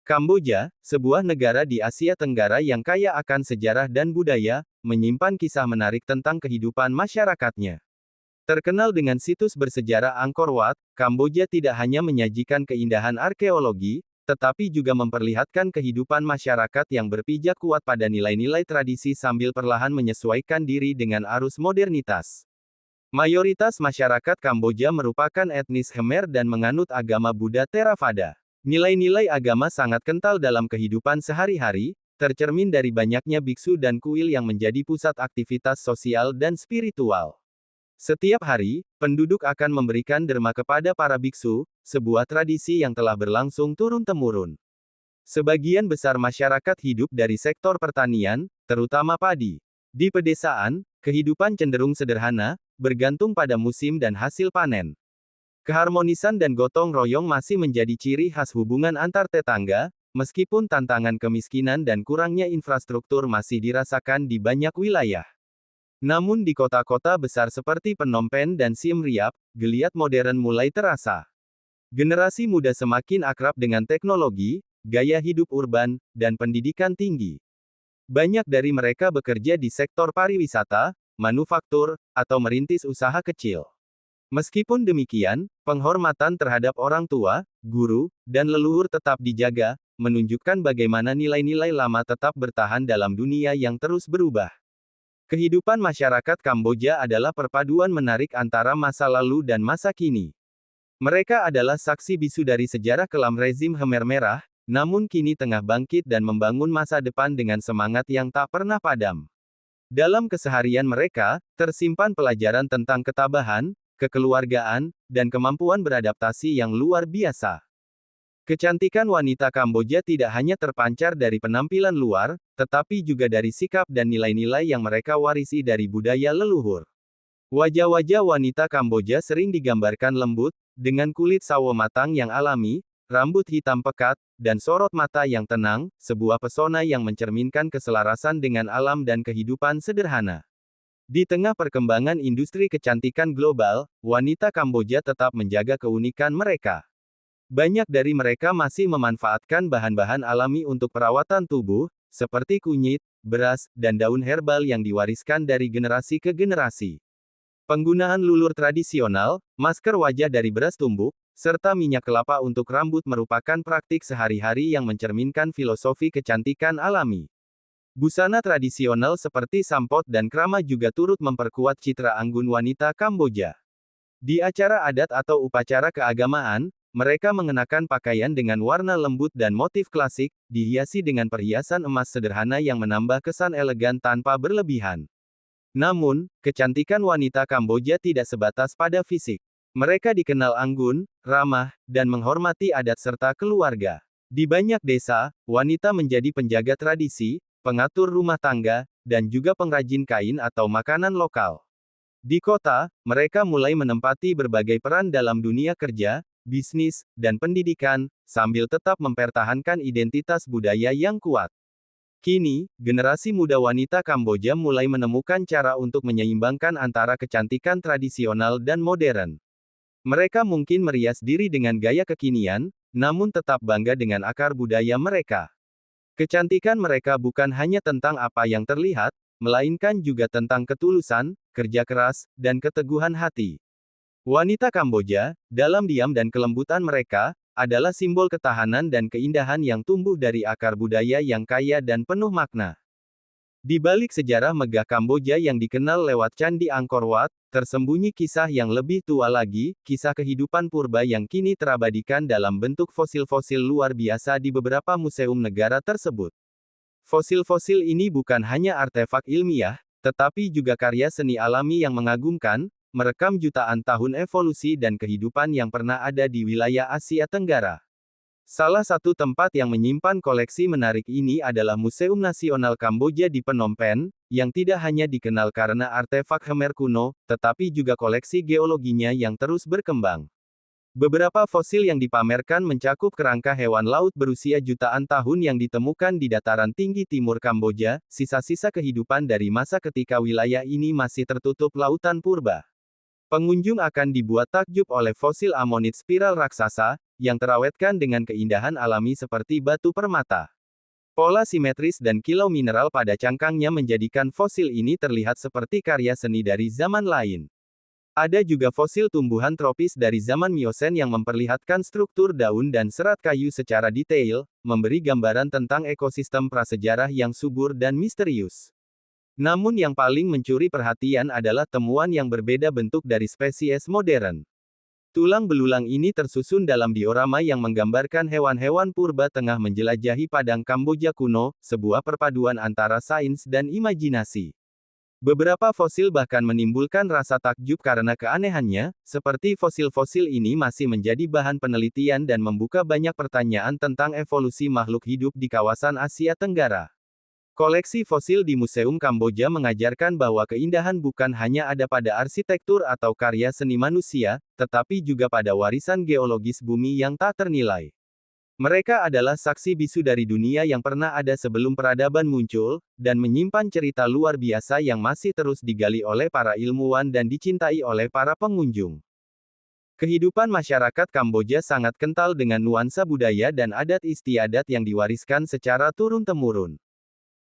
Kamboja, sebuah negara di Asia Tenggara yang kaya akan sejarah dan budaya, menyimpan kisah menarik tentang kehidupan masyarakatnya. Terkenal dengan situs bersejarah Angkor Wat, Kamboja tidak hanya menyajikan keindahan arkeologi, tetapi juga memperlihatkan kehidupan masyarakat yang berpijak kuat pada nilai-nilai tradisi sambil perlahan menyesuaikan diri dengan arus modernitas. Mayoritas masyarakat Kamboja merupakan etnis Khmer dan menganut agama Buddha Theravada. Nilai-nilai agama sangat kental dalam kehidupan sehari-hari, tercermin dari banyaknya biksu dan kuil yang menjadi pusat aktivitas sosial dan spiritual. Setiap hari, penduduk akan memberikan derma kepada para biksu, sebuah tradisi yang telah berlangsung turun-temurun. Sebagian besar masyarakat hidup dari sektor pertanian, terutama padi. Di pedesaan, kehidupan cenderung sederhana, bergantung pada musim dan hasil panen. Keharmonisan dan gotong royong masih menjadi ciri khas hubungan antar tetangga, meskipun tantangan kemiskinan dan kurangnya infrastruktur masih dirasakan di banyak wilayah. Namun di kota-kota besar seperti Phnom Penh dan Siem Reap, geliat modern mulai terasa. Generasi muda semakin akrab dengan teknologi, gaya hidup urban, dan pendidikan tinggi. Banyak dari mereka bekerja di sektor pariwisata, manufaktur, atau merintis usaha kecil. Meskipun demikian, penghormatan terhadap orang tua, guru, dan leluhur tetap dijaga, menunjukkan bagaimana nilai-nilai lama tetap bertahan dalam dunia yang terus berubah. Kehidupan masyarakat Kamboja adalah perpaduan menarik antara masa lalu dan masa kini. Mereka adalah saksi bisu dari sejarah kelam rezim Khmer Merah, namun kini tengah bangkit dan membangun masa depan dengan semangat yang tak pernah padam. Dalam keseharian mereka, tersimpan pelajaran tentang ketabahan, kekeluargaan, dan kemampuan beradaptasi yang luar biasa. Kecantikan wanita Kamboja tidak hanya terpancar dari penampilan luar, tetapi juga dari sikap dan nilai-nilai yang mereka warisi dari budaya leluhur. Wajah-wajah wanita Kamboja sering digambarkan lembut, dengan kulit sawo matang yang alami, rambut hitam pekat, dan sorot mata yang tenang, sebuah pesona yang mencerminkan keselarasan dengan alam dan kehidupan sederhana. Di tengah perkembangan industri kecantikan global, wanita Kamboja tetap menjaga keunikan mereka. Banyak dari mereka masih memanfaatkan bahan-bahan alami untuk perawatan tubuh, seperti kunyit, beras, dan daun herbal yang diwariskan dari generasi ke generasi. Penggunaan lulur tradisional, masker wajah dari beras tumbuk, serta minyak kelapa untuk rambut merupakan praktik sehari-hari yang mencerminkan filosofi kecantikan alami. Busana tradisional seperti sampot dan krama juga turut memperkuat citra anggun wanita Kamboja. Di acara adat atau upacara keagamaan, mereka mengenakan pakaian dengan warna lembut dan motif klasik, dihiasi dengan perhiasan emas sederhana yang menambah kesan elegan tanpa berlebihan. Namun, kecantikan wanita Kamboja tidak sebatas pada fisik. Mereka dikenal anggun, ramah, dan menghormati adat serta keluarga. Di banyak desa, wanita menjadi penjaga tradisi, pengatur rumah tangga, dan juga pengrajin kain atau makanan lokal. Di kota, mereka mulai menempati berbagai peran dalam dunia kerja, bisnis, dan pendidikan, sambil tetap mempertahankan identitas budaya yang kuat. Kini, generasi muda wanita Kamboja mulai menemukan cara untuk menyeimbangkan antara kecantikan tradisional dan modern. Mereka mungkin merias diri dengan gaya kekinian, namun tetap bangga dengan akar budaya mereka. Kecantikan mereka bukan hanya tentang apa yang terlihat, melainkan juga tentang ketulusan, kerja keras, dan keteguhan hati. Wanita Kamboja, dalam diam dan kelembutan mereka, adalah simbol ketahanan dan keindahan yang tumbuh dari akar budaya yang kaya dan penuh makna. Di balik sejarah megah Kamboja yang dikenal lewat Candi Angkor Wat, tersembunyi kisah yang lebih tua lagi, kisah kehidupan purba yang kini terabadikan dalam bentuk fosil-fosil luar biasa di beberapa museum negara tersebut. Fosil-fosil ini bukan hanya artefak ilmiah, tetapi juga karya seni alami yang mengagumkan, merekam jutaan tahun evolusi dan kehidupan yang pernah ada di wilayah Asia Tenggara. Salah satu tempat yang menyimpan koleksi menarik ini adalah Museum Nasional Kamboja di Phnom Penh, yang tidak hanya dikenal karena artefak Khmer kuno, tetapi juga koleksi geologinya yang terus berkembang. Beberapa fosil yang dipamerkan mencakup kerangka hewan laut berusia jutaan tahun yang ditemukan di dataran tinggi timur Kamboja, sisa-sisa kehidupan dari masa ketika wilayah ini masih tertutup lautan purba. Pengunjung akan dibuat takjub oleh fosil amonit spiral raksasa, yang terawetkan dengan keindahan alami seperti batu permata. Pola simetris dan kilau mineral pada cangkangnya menjadikan fosil ini terlihat seperti karya seni dari zaman lain. Ada juga fosil tumbuhan tropis dari zaman Miosen yang memperlihatkan struktur daun dan serat kayu secara detail, memberi gambaran tentang ekosistem prasejarah yang subur dan misterius. Namun yang paling mencuri perhatian adalah temuan yang berbeda bentuk dari spesies modern. Tulang belulang ini tersusun dalam diorama yang menggambarkan hewan-hewan purba tengah menjelajahi padang Kamboja kuno, sebuah perpaduan antara sains dan imajinasi. Beberapa fosil bahkan menimbulkan rasa takjub karena keanehannya, seperti fosil-fosil ini masih menjadi bahan penelitian dan membuka banyak pertanyaan tentang evolusi makhluk hidup di kawasan Asia Tenggara. Koleksi fosil di Museum Kamboja mengajarkan bahwa keindahan bukan hanya ada pada arsitektur atau karya seni manusia, tetapi juga pada warisan geologis bumi yang tak ternilai. Mereka adalah saksi bisu dari dunia yang pernah ada sebelum peradaban muncul, dan menyimpan cerita luar biasa yang masih terus digali oleh para ilmuwan dan dicintai oleh para pengunjung. Kehidupan masyarakat Kamboja sangat kental dengan nuansa budaya dan adat istiadat yang diwariskan secara turun-temurun.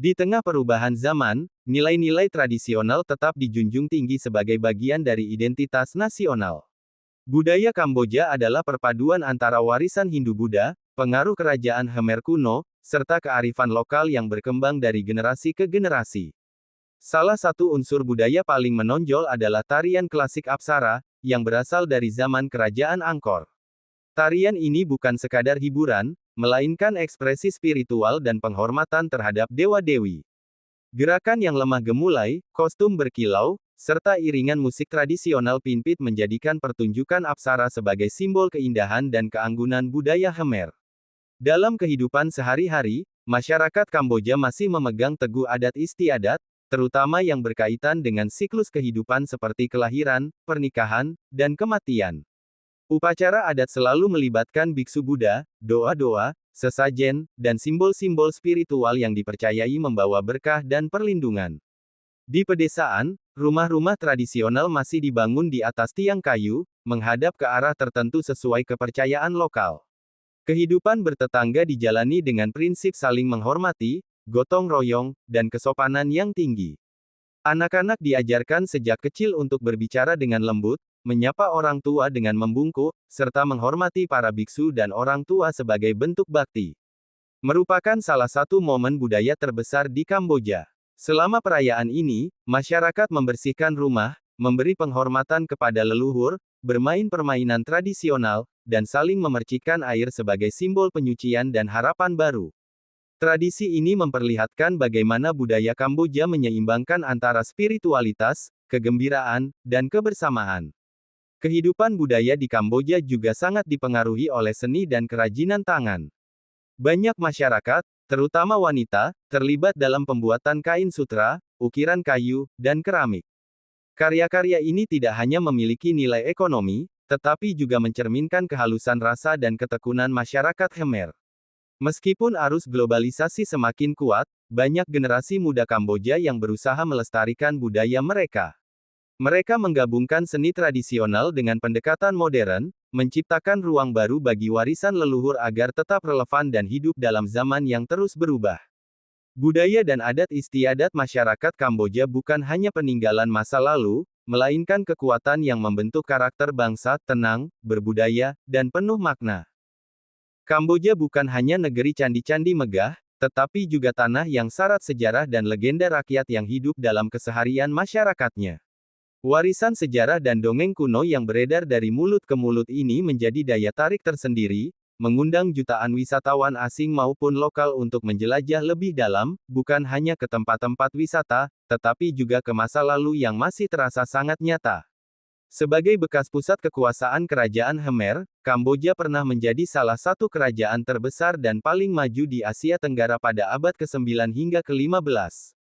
Di tengah perubahan zaman, nilai-nilai tradisional tetap dijunjung tinggi sebagai bagian dari identitas nasional. Budaya Kamboja adalah perpaduan antara warisan Hindu-Buddha, pengaruh kerajaan Khmer kuno, serta kearifan lokal yang berkembang dari generasi ke generasi. Salah satu unsur budaya paling menonjol adalah tarian klasik Apsara, yang berasal dari zaman Kerajaan Angkor. Tarian ini bukan sekadar hiburan, melainkan ekspresi spiritual dan penghormatan terhadap dewa-dewi. Gerakan yang lemah gemulai, kostum berkilau, serta iringan musik tradisional Pinpit menjadikan pertunjukan Apsara sebagai simbol keindahan dan keanggunan budaya Khmer. Dalam kehidupan sehari-hari, masyarakat Kamboja masih memegang teguh adat istiadat, terutama yang berkaitan dengan siklus kehidupan seperti kelahiran, pernikahan, dan kematian. Upacara adat selalu melibatkan biksu Buddha, doa-doa, sesajen, dan simbol-simbol spiritual yang dipercayai membawa berkah dan perlindungan. Di pedesaan, rumah-rumah tradisional masih dibangun di atas tiang kayu, menghadap ke arah tertentu sesuai kepercayaan lokal. Kehidupan bertetangga dijalani dengan prinsip saling menghormati, gotong royong, dan kesopanan yang tinggi. Anak-anak diajarkan sejak kecil untuk berbicara dengan lembut, menyapa orang tua dengan membungkuk, serta menghormati para biksu dan orang tua sebagai bentuk bakti. Merupakan salah satu momen budaya terbesar di Kamboja. Selama perayaan ini, masyarakat membersihkan rumah, memberi penghormatan kepada leluhur, bermain permainan tradisional, dan saling memercikkan air sebagai simbol penyucian dan harapan baru. Tradisi ini memperlihatkan bagaimana budaya Kamboja menyeimbangkan antara spiritualitas, kegembiraan, dan kebersamaan. Kehidupan budaya di Kamboja juga sangat dipengaruhi oleh seni dan kerajinan tangan. Banyak masyarakat, terutama wanita, terlibat dalam pembuatan kain sutra, ukiran kayu, dan keramik. Karya-karya ini tidak hanya memiliki nilai ekonomi, tetapi juga mencerminkan kehalusan rasa dan ketekunan masyarakat Khmer. Meskipun arus globalisasi semakin kuat, banyak generasi muda Kamboja yang berusaha melestarikan budaya mereka. Mereka menggabungkan seni tradisional dengan pendekatan modern, menciptakan ruang baru bagi warisan leluhur agar tetap relevan dan hidup dalam zaman yang terus berubah. Budaya dan adat istiadat masyarakat Kamboja bukan hanya peninggalan masa lalu, melainkan kekuatan yang membentuk karakter bangsa tenang, berbudaya, dan penuh makna. Kamboja bukan hanya negeri candi-candi megah, tetapi juga tanah yang syarat sejarah dan legenda rakyat yang hidup dalam keseharian masyarakatnya. Warisan sejarah dan dongeng kuno yang beredar dari mulut ke mulut ini menjadi daya tarik tersendiri, mengundang jutaan wisatawan asing maupun lokal untuk menjelajah lebih dalam, bukan hanya ke tempat-tempat wisata, tetapi juga ke masa lalu yang masih terasa sangat nyata. Sebagai bekas pusat kekuasaan kerajaan Khmer, Kamboja pernah menjadi salah satu kerajaan terbesar dan paling maju di Asia Tenggara pada abad ke-9 hingga ke-15.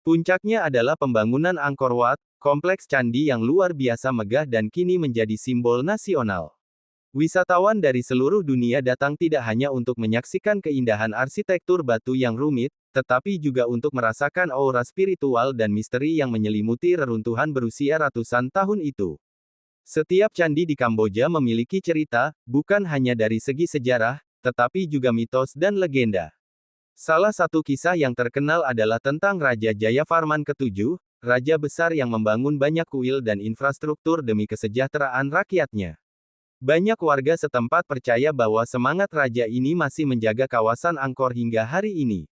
Puncaknya adalah pembangunan Angkor Wat, kompleks candi yang luar biasa megah dan kini menjadi simbol nasional. Wisatawan dari seluruh dunia datang tidak hanya untuk menyaksikan keindahan arsitektur batu yang rumit, tetapi juga untuk merasakan aura spiritual dan misteri yang menyelimuti reruntuhan berusia ratusan tahun itu. Setiap candi di Kamboja memiliki cerita, bukan hanya dari segi sejarah, tetapi juga mitos dan legenda. Salah satu kisah yang terkenal adalah tentang Raja Jayavarman ke-7, raja besar yang membangun banyak kuil dan infrastruktur demi kesejahteraan rakyatnya. Banyak warga setempat percaya bahwa semangat raja ini masih menjaga kawasan Angkor hingga hari ini.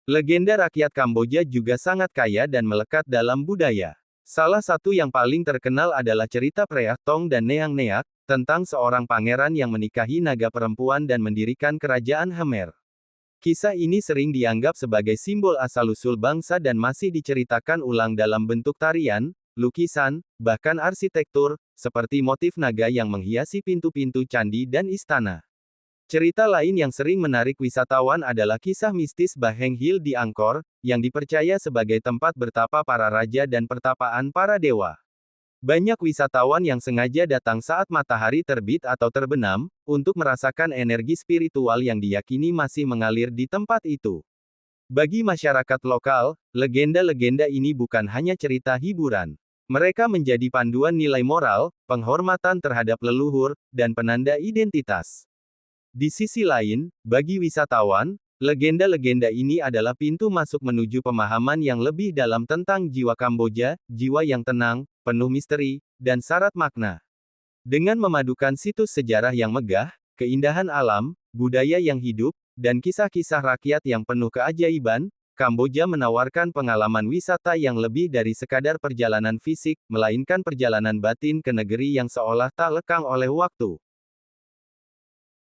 Legenda rakyat Kamboja juga sangat kaya dan melekat dalam budaya. Salah satu yang paling terkenal adalah cerita Preah Tong dan Neang Neak, tentang seorang pangeran yang menikahi naga perempuan dan mendirikan kerajaan Khmer. Kisah ini sering dianggap sebagai simbol asal-usul bangsa dan masih diceritakan ulang dalam bentuk tarian, lukisan, bahkan arsitektur, seperti motif naga yang menghiasi pintu-pintu candi dan istana. Cerita lain yang sering menarik wisatawan adalah kisah mistis Baheng Hill di Angkor, yang dipercaya sebagai tempat bertapa para raja dan pertapaan para dewa. Banyak wisatawan yang sengaja datang saat matahari terbit atau terbenam, untuk merasakan energi spiritual yang diyakini masih mengalir di tempat itu. Bagi masyarakat lokal, legenda-legenda ini bukan hanya cerita hiburan. Mereka menjadi panduan nilai moral, penghormatan terhadap leluhur, dan penanda identitas. Di sisi lain, bagi wisatawan, legenda-legenda ini adalah pintu masuk menuju pemahaman yang lebih dalam tentang jiwa Kamboja, jiwa yang tenang, penuh misteri, dan syarat makna. Dengan memadukan situs sejarah yang megah, keindahan alam, budaya yang hidup, dan kisah-kisah rakyat yang penuh keajaiban, Kamboja menawarkan pengalaman wisata yang lebih dari sekadar perjalanan fisik, melainkan perjalanan batin ke negeri yang seolah tak lekang oleh waktu.